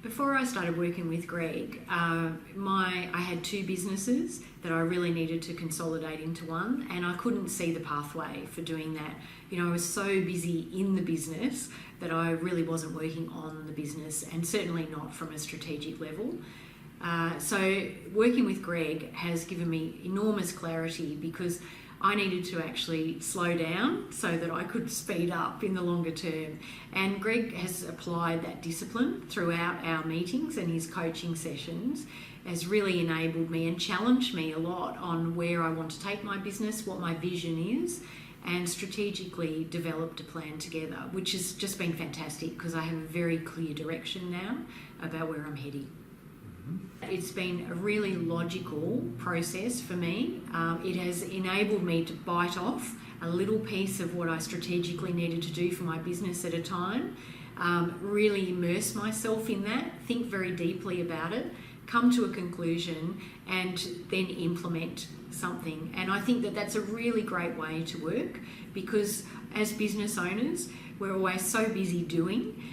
Before I started working with Greg, I had two businesses that I really needed to consolidate into one, and I couldn't see the pathway for doing that. I was so busy in the business that I really wasn't working on the business, and certainly not from a strategic level. So working with Greg has given me enormous clarity, because I needed to actually slow down so that I could speed up in the longer term. And Greg has applied that discipline throughout our meetings, and his coaching sessions has really enabled me and challenged me a lot on where I want to take my business, what my vision is, and strategically developed a plan together, which has just been fantastic, because I have a very clear direction now about where I'm heading. It's been a really logical process for me. It has enabled me to bite off a little piece of what I strategically needed to do for my business at a time, really immerse myself in that, think very deeply about it, come to a conclusion, and then implement something. And I think that that's a really great way to work, because as business owners, we're always so busy doing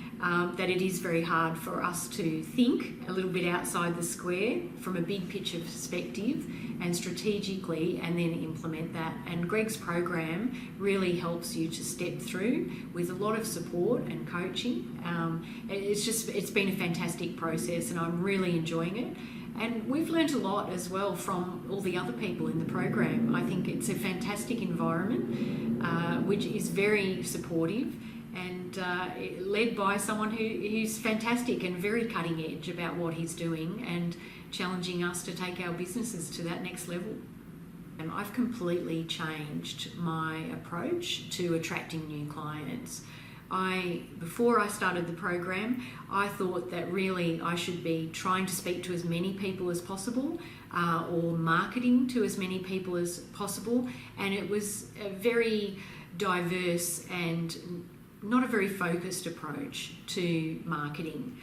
that it is very hard for us to think a little bit outside the square from a big picture perspective and strategically, and then implement that. And Greg's program really helps you to step through with a lot of support and coaching. It's been a fantastic process, and I'm really enjoying it. And we've learnt a lot as well from all the other people in the program. I think it's a fantastic environment, which is very supportive, and led by someone who's fantastic and very cutting edge about what he's doing, and challenging us to take our businesses to that next level. And I've completely changed my approach to attracting new clients. Before I started the program, I thought that really I should be trying to speak to as many people as possible, or marketing to as many people as possible, and it was a very diverse and not a very focused approach to marketing.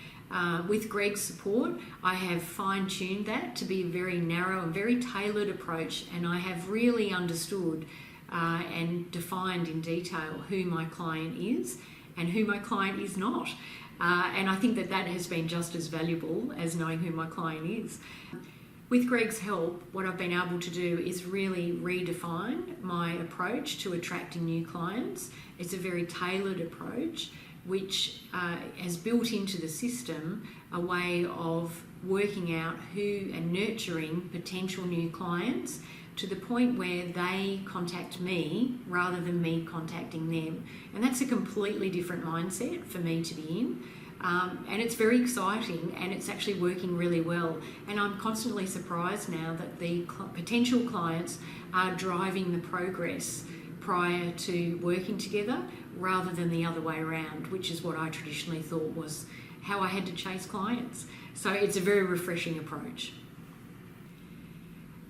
With Greg's support, I have fine-tuned that to be a very narrow and very tailored approach, and I have really understood and defined in detail who my client is and who my client is not. And I think that has been just as valuable as knowing who my client is. With Greg's help, what I've been able to do is really redefine my approach to attracting new clients. It's a very tailored approach, which has built into the system a way of working out who and nurturing potential new clients to the point where they contact me rather than me contacting them. And that's a completely different mindset for me to be in. And it's very exciting, and it's actually working really well. And I'm constantly surprised now that the potential clients are driving the progress prior to working together, rather than the other way around, which is what I traditionally thought was how I had to chase clients. So it's a very refreshing approach.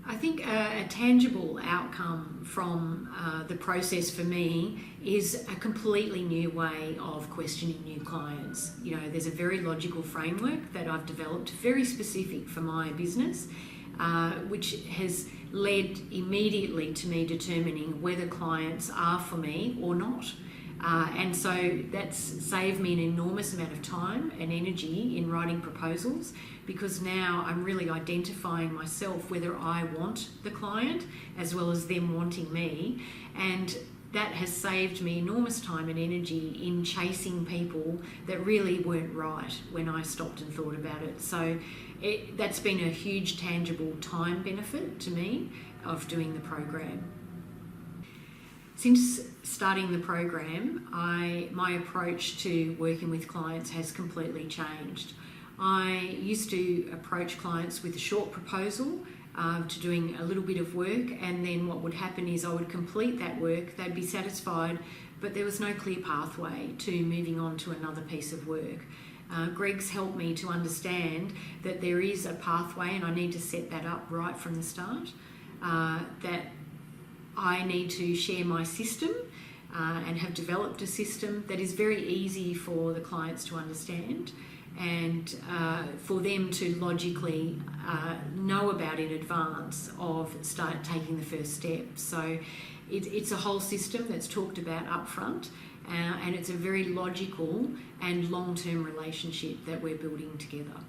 I think a tangible outcome from the process for me is a completely new way of questioning new clients. There's a very logical framework that I've developed, very specific for my business, which has led immediately to me determining whether clients are for me or not. And so that's saved me an enormous amount of time and energy in writing proposals, because now I'm really identifying myself whether I want the client as well as them wanting me. And that has saved me enormous time and energy in chasing people that really weren't right when I stopped and thought about it. So that's been a huge tangible time benefit to me of doing the program. Since starting the program, my approach to working with clients has completely changed. I used to approach clients with a short proposal to doing a little bit of work, and then what would happen is I would complete that work, they'd be satisfied, but there was no clear pathway to moving on to another piece of work. Greg's helped me to understand that there is a pathway, and I need to set that up right from the start, that I need to share my system and have developed a system that is very easy for the clients to understand, and for them to logically know about in advance of start taking the first step. So it's a whole system that's talked about up front, and it's a very logical and long-term relationship that we're building together.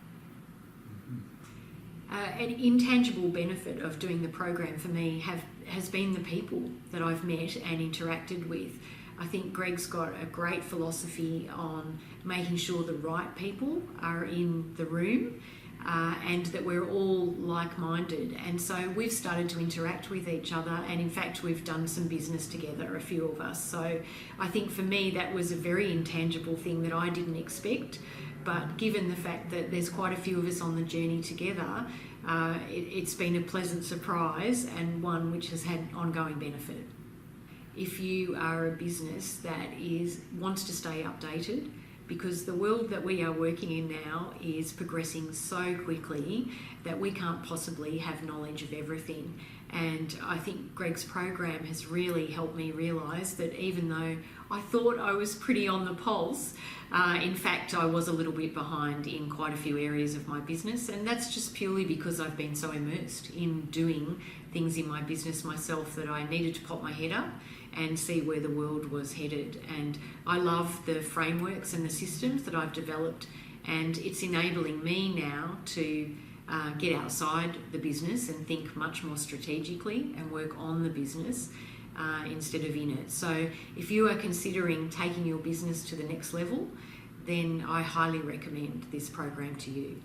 An intangible benefit of doing the program for me has been the people that I've met and interacted with. I think Greg's got a great philosophy on making sure the right people are in the room, and that we're all like-minded. And so we've started to interact with each other, and in fact we've done some business together, a few of us. So I think for me that was a very intangible thing that I didn't expect, but given the fact that there's quite a few of us on the journey together, it's been a pleasant surprise and one which has had ongoing benefit. If you are a business that wants to stay updated, because the world that we are working in now is progressing so quickly that we can't possibly have knowledge of everything. And I think Greg's program has really helped me realise that even though I thought I was pretty on the pulse, in fact I was a little bit behind in quite a few areas of my business, and that's just purely because I've been so immersed in doing things in my business myself that I needed to pop my head up and see where the world was headed. And I love the frameworks and the systems that I've developed, and it's enabling me now to get outside the business and think much more strategically and work on the business instead of in it. So if you are considering taking your business to the next level, then I highly recommend this program to you.